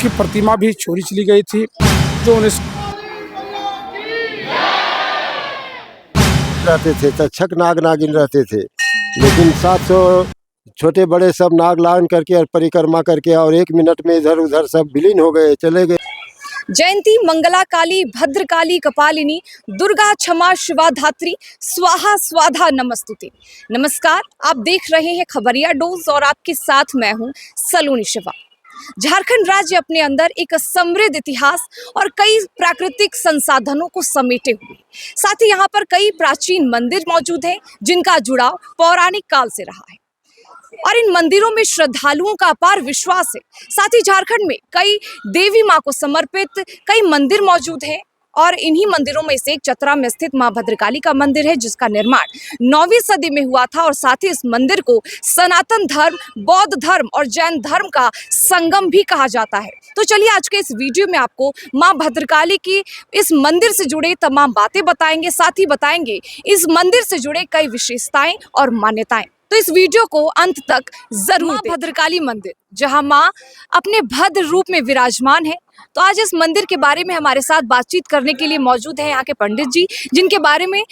की प्रतिमा भी चोरी चली गई थी, जो उन्हें रहते थे। तक्षक नाग नागिन रहते थे, लेकिन 700 छोटे बड़े सब नाग लान करके और परिक्रमा करके और 1 मिनट में इधर उधर सब विलीन हो गए, चले गए। जयंती मंगला काली भद्रकाली कपालिनी दुर्गा क्षमा शिवा धात्री स्वाहा स्वाधा नमस्तुते। नमस्कार, आप देख रहे हैं खबरिया डोज और आपके साथ मैं हूं सलोनी शिवा। झारखंड राज्य अपने अंदर एक समृद्ध इतिहास और कई प्राकृतिक संसाधनों को समेटे हुए, साथ ही यहाँ पर कई प्राचीन मंदिर मौजूद हैं जिनका जुड़ाव पौराणिक काल से रहा है और इन मंदिरों में श्रद्धालुओं का अपार विश्वास है। साथ ही झारखंड में कई देवी मां को समर्पित कई मंदिर मौजूद हैं और इन्हीं मंदिरों में से एक चतरा में स्थित मां भद्रकाली का मंदिर है, जिसका निर्माण 9वीं सदी में हुआ था और साथ ही इस मंदिर को सनातन धर्म, बौद्ध धर्म और जैन धर्म का संगम भी कहा जाता है। तो चलिए आज के इस वीडियो में आपको मां भद्रकाली की इस मंदिर से जुड़े तमाम बातें बताएंगे, साथ ही बताएंगे इस मंदिर से जुड़े कई विशेषताएं और मान्यताएं। तो इस वीडियो को अंत तक जरूर देखें। भद्रकाली मंदिर, जहां मां अपने भद्र रूप में विराजमान है। तो आज इस मंदिर के बारे में हमारे साथ बातचीत करने के लिए मौजूद है यहाँ के पंडित जी, जिनके बारे में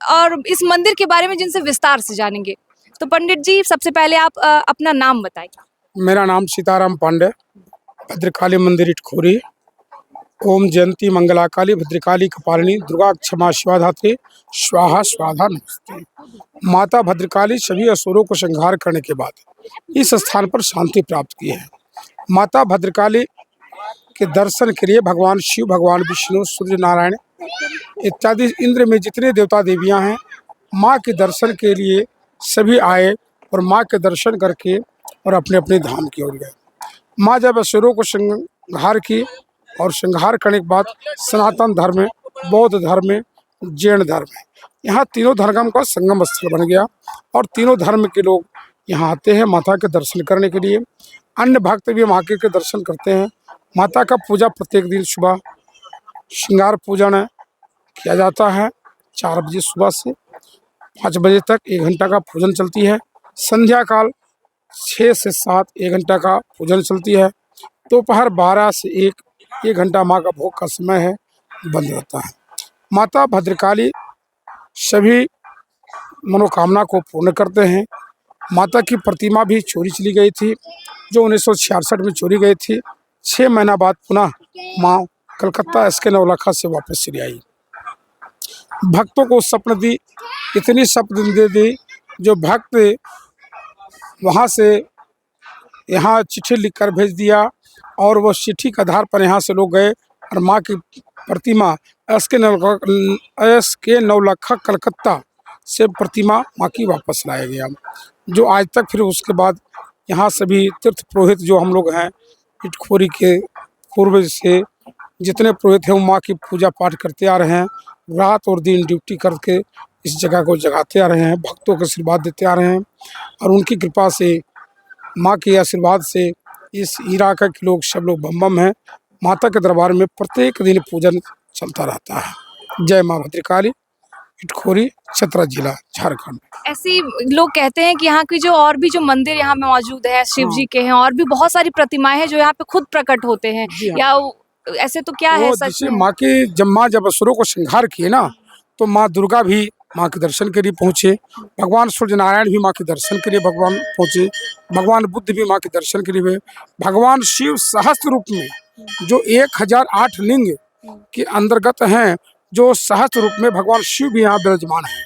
और इस मंदिर के बारे में जिनसे विस्तार से जानेंगे। तो पंडित जी, सबसे पहले आप अपना नाम बताइए। मेरा नाम सीताराम पांडे, भद्रकाली मंदिर इटखोरी। ओम जयंती मंगला काली भद्रकाली कपालिनी दुर्गा क्षमा शिवा धात्री स्वाहा स्वाधा नमस्ते। माता भद्रकाली सभी असुरों को संहार करने के बाद इस स्थान पर शांति प्राप्त की है। माता भद्रकाली के दर्शन के लिए भगवान शिव, भगवान विष्णु, सूर्य नारायण इत्यादि इंद्र में जितने देवता देवियां हैं, माँ के दर्शन के लिए सभी आए और माँ के दर्शन करके और अपने अपने धाम की ओर गए। माँ जब असुरों को संहार की और संहार करने के बाद सनातन धर्म में, बौद्ध धर्म में, जैन धर्म में, यहाँ तीनों धर्म का संगम स्थल बन गया और तीनों धर्म के लोग यहाँ आते हैं माता के दर्शन करने के लिए। अन्य भक्त भी माँ के दर्शन करते हैं। माता का पूजा प्रत्येक दिन सुबह श्रृंगार पूजन किया जाता है। 4 बजे सुबह से 5 बजे तक 1 घंटा का पूजन चलती है। संध्या काल 6 से 7 1 घंटा का पूजन चलती है। दोपहर 12 से 1 घंटा माँ का भोग का समय है, बंद रहता है। माता भद्रकाली सभी मनोकामना को पूर्ण करते हैं। माता की प्रतिमा भी चोरी चली गई थी, जो 1966 में चोरी गई थी। 6 महीना बाद पुनः माँ कलकत्ता SK नवलखा से वापस चली आई। भक्तों को स्वप्न दी, इतनी स्वप्न दे दी जो भक्त वहाँ से यहाँ चिट्ठी लिखकर भेज दिया और वह चिट्ठी के आधार पर यहाँ से लोग गए और माँ की प्रतिमा SK नवलखा कलकत्ता से प्रतिमा माँ की वापस लाया गया, जो आज तक फिर उसके बाद यहाँ सभी तीर्थ पुरोहित जो हम लोग हैं इटखोरी के पूर्व से जितने पुरोहित हैं वो माँ की पूजा पाठ करते आ रहे हैं। रात और दिन ड्यूटी करके इस जगह को जगाते आ रहे हैं, भक्तों को आशीर्वाद देते आ रहे हैं और उनकी कृपा से, माँ के आशीर्वाद से इस इलाके के लोग सब लोग बम बम हैं। माता के दरबार में प्रत्येक दिन पूजन चलता रहता है। जय माँ भद्रकाली, इटखोरी, चतरा जिला, झारखंड। ऐसे लोग कहते हैं कि यहाँ की जो और भी जो मंदिर यहाँ में मौजूद है, शिव जी के हैं और भी बहुत सारी प्रतिमाएं हैं जो यहाँ पे खुद प्रकट होते हैं, या ऐसे तो क्या है सच में? माँ की जब असुरों को संहार किए ना, तो माँ दुर्गा भी माँ के दर्शन के लिए पहुँचे, भगवान सूर्य नारायण भी माँ के दर्शन के लिए भगवान पहुँचे, भगवान बुद्ध भी माँ के दर्शन के लिए, भगवान शिव सहस्त्र रूप में जो 1008 लिंग के अंतर्गत हैं, जो सहस्त्र रूप में भगवान शिव भी यहाँ विराजमान है।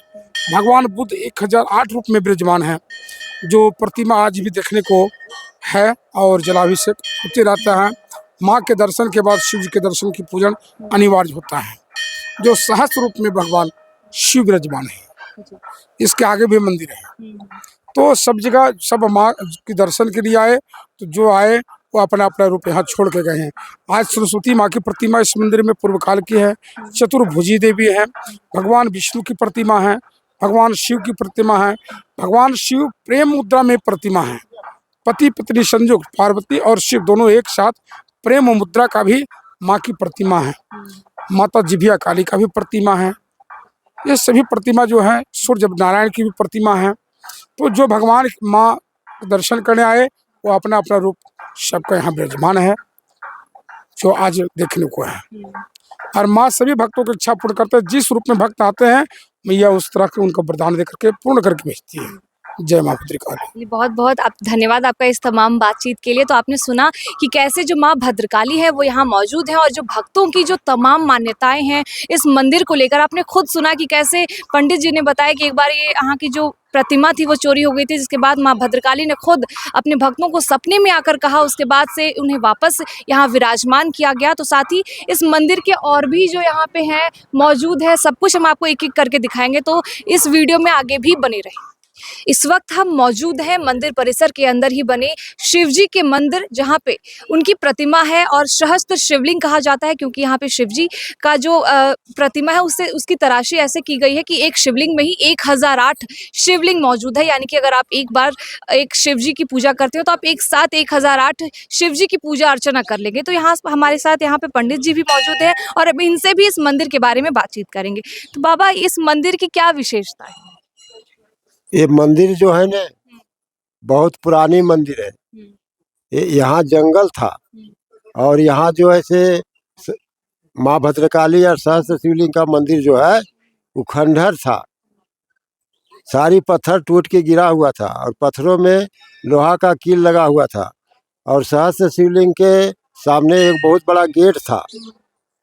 भगवान बुद्ध 1008 रूप में विराजमान है, जो प्रतिमा आज भी देखने को है और जलाभिषेक होते रहता है। माँ के दर्शन के बाद शिव जी के दर्शन की पूजन अनिवार्य होता है, जो सहस्त्र रूप में भगवान शिव विराजमान है। इसके आगे भी मंदिर है, तो सब जगह सब माँ के दर्शन के लिए आए, तो जो आए वो अपना अपना रूप यहाँ छोड़ के गए हैं। आज सरस्वती माँ की प्रतिमा इस मंदिर में पूर्व काल की है। चतुर्भुजी देवी है, भगवान विष्णु की प्रतिमा है, भगवान शिव की प्रतिमा है। भगवान शिव प्रेम मुद्रा में प्रतिमा है, पति पत्नी संयुक्त, पार्वती और शिव दोनों एक साथ प्रेम मुद्रा का भी माँ की प्रतिमा है। माता जिभिया काली का भी प्रतिमा है। ये सभी प्रतिमा जो है, सूर्य नारायण की भी प्रतिमा है। तो जो भगवान माँ दर्शन करने आए वो अपना अपना रूप सबका यहाँ विराजमान है। जो आज देखने को है। और माँ सभी भक्तों की इच्छा पूर्ण करते हैं। जिस रूप में भक्त आते हैं मैया उस तरह के उनको वरदान दे करके पूर्ण करके भेजती है। जय माँ भद्रकाली। बहुत बहुत आप धन्यवाद आपका इस तमाम बातचीत के लिए। तो आपने सुना कि कैसे जो माँ भद्रकाली है वो यहाँ मौजूद है और जो भक्तों की जो तमाम मान्यताएं हैं इस मंदिर को लेकर आपने खुद सुना कि कैसे पंडित जी ने बताया कि एक बार ये यहाँ की जो प्रतिमा थी वो चोरी हो गई थी, जिसके बाद माँ भद्रकाली ने खुद अपने भक्तों को सपने में आकर कहा, उसके बाद से उन्हें वापस यहाँ विराजमान किया गया। तो साथ ही इस मंदिर के और भी जो यहाँ पे हैं मौजूद है सब कुछ हम आपको एक एक करके दिखाएंगे, तो इस वीडियो में आगे भी बने रहें। इस वक्त हम मौजूद हैं मंदिर परिसर के अंदर ही बने शिव जी के मंदिर, जहाँ पे उनकी प्रतिमा है और सहस्त्र शिवलिंग कहा जाता है, क्योंकि यहाँ पे शिव जी का जो प्रतिमा है उससे उसकी तराशी ऐसे की गई है कि एक शिवलिंग में ही 1008 शिवलिंग मौजूद है। यानी कि अगर आप एक बार एक शिव जी की पूजा करते हो तो आप एक साथ 1008 शिव जी की पूजा अर्चना कर लेंगे। तो यहाँ हमारे साथ यहाँ पे पंडित जी भी मौजूद है और अब इनसे भी इस मंदिर के बारे में बातचीत करेंगे। तो बाबा, इस मंदिर की क्या विशेषता है? ये मंदिर जो है ना बहुत पुरानी मंदिर है। यहाँ जंगल था और यहाँ जो है से माँ भद्रकाली और सहस्त्र शिवलिंग का मंदिर जो है वो खंडहर था। सारी पत्थर टूट के गिरा हुआ था और पत्थरों में लोहा का कील लगा हुआ था और सहस्त्र शिवलिंग के सामने एक बहुत बड़ा गेट था,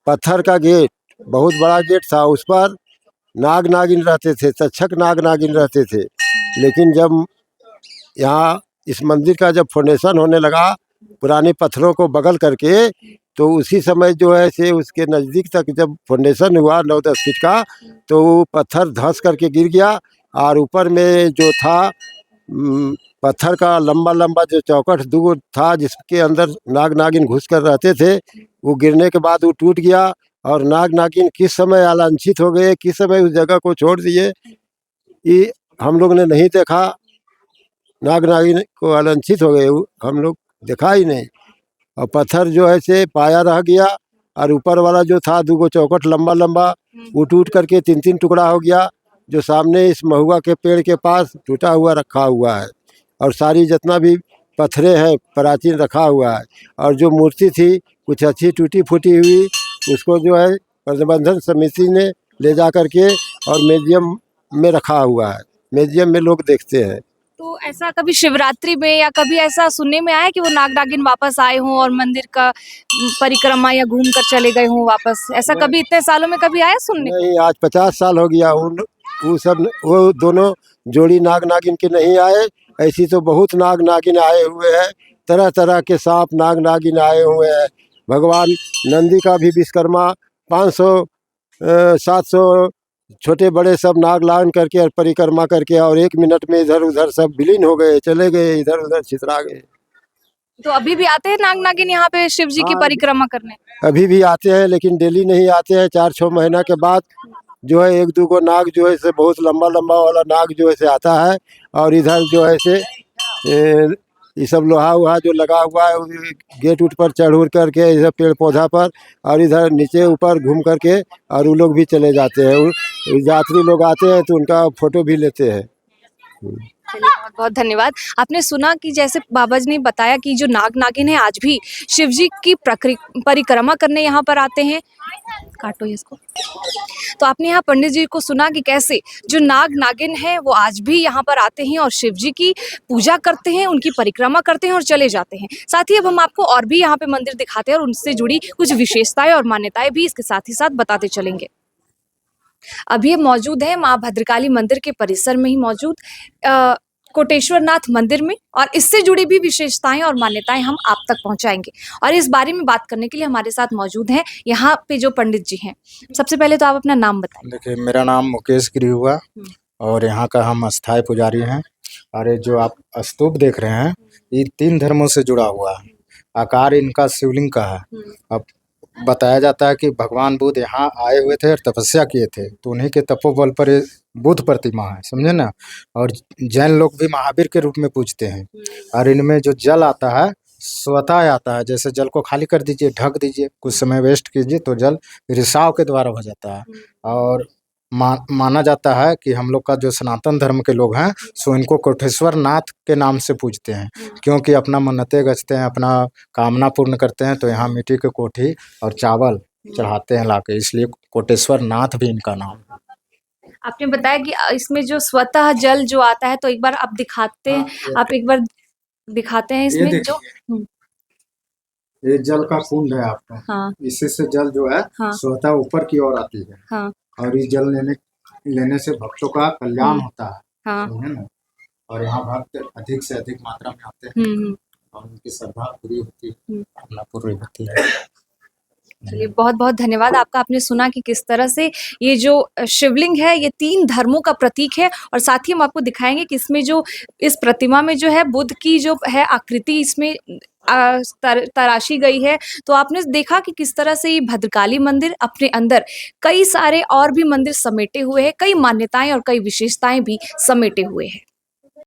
पत्थर का गेट, बहुत बड़ा गेट था। उस पर नाग नागिन रहते थे, तक्षक नाग नागिन रहते थे। लेकिन जब यहाँ इस मंदिर का जब फाउंडेशन होने लगा पुराने पत्थरों को बगल करके, तो उसी समय जो है से उसके नज़दीक तक जब फाउंडेशन हुआ 9-10 फीट का, तो वो पत्थर धंस करके गिर गया और ऊपर में जो था पत्थर का लंबा लंबा जो चौखट दूर था जिसके अंदर नाग नागिन घुस कर रहते थे, वो गिरने के बाद वो टूट गया और नाग नागिन किस समय आलांछित हो गए, किस समय उस जगह को छोड़ दिए, ये हम लोग ने नहीं देखा। नाग नागिन को आलांछित हो गए हम लोग देखा ही नहीं और पत्थर जो है से पाया रह गया और ऊपर वाला जो था दूगो चौखट लंबा लंबा वो टूट करके 3-3 टुकड़ा हो गया, जो सामने इस महुआ के पेड़ के पास टूटा हुआ रखा हुआ है। और सारी जितना भी पत्थरे हैं प्राचीन रखा हुआ है और जो मूर्ति थी कुछ अच्छी टूटी फूटी हुई, उसको जो है प्रबंधन समिति ने ले जा करके और म्यूजियम में रखा हुआ है। म्यूजियम में लोग देखते हैं। तो ऐसा कभी शिवरात्रि में या कभी ऐसा सुनने में आया कि वो नाग नागिन वापस आए हों और मंदिर का परिक्रमा या घूम कर चले गए हों वापस? ऐसा कभी इतने सालों में कभी आया सुनने? नहीं, आज 50 साल हो गया। वो दोनों जोड़ी नाग नागिन के नहीं आए। ऐसी तो बहुत नाग नागिन आए हुए हैं, तरह तरह के सांप नाग नागिन आए हुए हैं। भगवान नंदी का भी विश्वकर्मा 500-700 छोटे बड़े सब नाग लान करके और परिक्रमा करके और 1 मिनट में इधर उधर सब विलीन हो गए, चले गए, इधर उधर छितरा गए। तो अभी भी आते हैं नाग नागिन यहाँ पे शिव जी की हाँ, परिक्रमा करने? अभी भी आते हैं लेकिन डेली नहीं आते हैं। 4-6 महीना के बाद जो है 1-2 नाग जो है से बहुत लंबा लंबा वाला नाग जो है से आता है और इधर जो है से ये सब लोहा वहा जो लगा हुआ है गेट उट पर चढ़ उड़ करके इधर पेड़ पौधा पर और इधर नीचे ऊपर घूम करके और वो लोग भी चले जाते हैं। यात्री लोग आते हैं तो उनका फोटो भी लेते हैं। चलिए, बहुत बहुत धन्यवाद। आपने सुना कि जैसे बाबा जी ने बताया कि जो नाग नागिन है आज भी शिव जी की परिक्रमा करने यहाँ पर आते हैं। काटो इसको। तो आपने यहाँ पंडित जी को सुना कि कैसे जो नाग नागिन है वो आज भी यहाँ पर आते हैं और शिव जी की पूजा करते हैं, उनकी परिक्रमा करते हैं और चले जाते हैं। साथ ही अब हम आपको और भी यहाँ पे मंदिर दिखाते हैं और उनसे जुड़ी कुछ विशेषताएं और मान्यताएं भी इसके साथ ही साथ बताते चलेंगे। अभी हम मौजूद है माँ भद्रकाली मंदिर के परिसर में ही मौजूद कोटेश्वर नाथ मंदिर में, और इससे जुड़ी भी विशेषताएं और मान्यताएं हम आप तक पहुंचाएंगे। और इस बारे में बात करने के लिए हमारे साथ मौजूद हैं यहाँ पे जो पंडित जी हैं। सबसे पहले तो आप अपना नाम बताइए। देखिए, मेरा नाम मुकेश गिरी हुआ और यहाँ का हम अस्थाई पुजारी हैं। और ये जो आप स्तूप देख रहे हैं ये 3 धर्मों से जुड़ा हुआ है। आकार इनका शिवलिंग का है। अब बताया जाता है कि भगवान बुद्ध यहाँ आए हुए थे और तपस्या किए थे, तो उन्हीं के तपोबल पर ये बुद्ध प्रतिमा है, समझे ना। और जैन लोग भी महावीर के रूप में पूजते हैं। और इनमें जो जल आता है स्वतः आता है, जैसे जल को खाली कर दीजिए, ढक दीजिए, कुछ समय वेस्ट कीजिए तो जल रिसाव के द्वारा हो जाता है। और माना जाता है कि हम लोग का जो सनातन धर्म के लोग हैं सो इनको कोटेश्वर नाथ के नाम से पूजते हैं, क्योंकि अपना मन्नतें गजते हैं, अपना कामना पूर्ण करते हैं, तो यहाँ मिट्टी की कोठी और चावल चढ़ाते हैं लाके, इसलिए कोटेश्वर नाथ भी इनका नाम है। आपने बताया कि इसमें जो स्वतः जल जो आता है, तो एक बार आप दिखाते हैं, आप एक बार दिखाते हैं इसमें जो ये जल का कुंड है आपका, हाँ इसी से जल जो है हाँ स्वतः ऊपर की ओर आती है, हाँ और इस जल लेने से भक्तों का कल्याण होता है, हाँ समझे ना। और यहाँ भक्त अधिक से अधिक मात्रा में आते हैं हम्म और उनकी श्रद्धा पूरी होती है, हम्म। कामना पूरी होती है। चलिए, बहुत बहुत धन्यवाद आपका। आपने सुना कि किस तरह से ये जो शिवलिंग है ये 3 धर्मों का प्रतीक है, और साथ ही हम आपको दिखाएंगे कि इसमें जो इस प्रतिमा में जो है बुद्ध की जो है आकृति इसमें तराशी गई है। तो आपने देखा कि किस तरह से ये भद्रकाली मंदिर अपने अंदर कई सारे और भी मंदिर समेटे हुए हैं, कई मान्यताएं और कई विशेषताएं भी समेटे हुए हैं।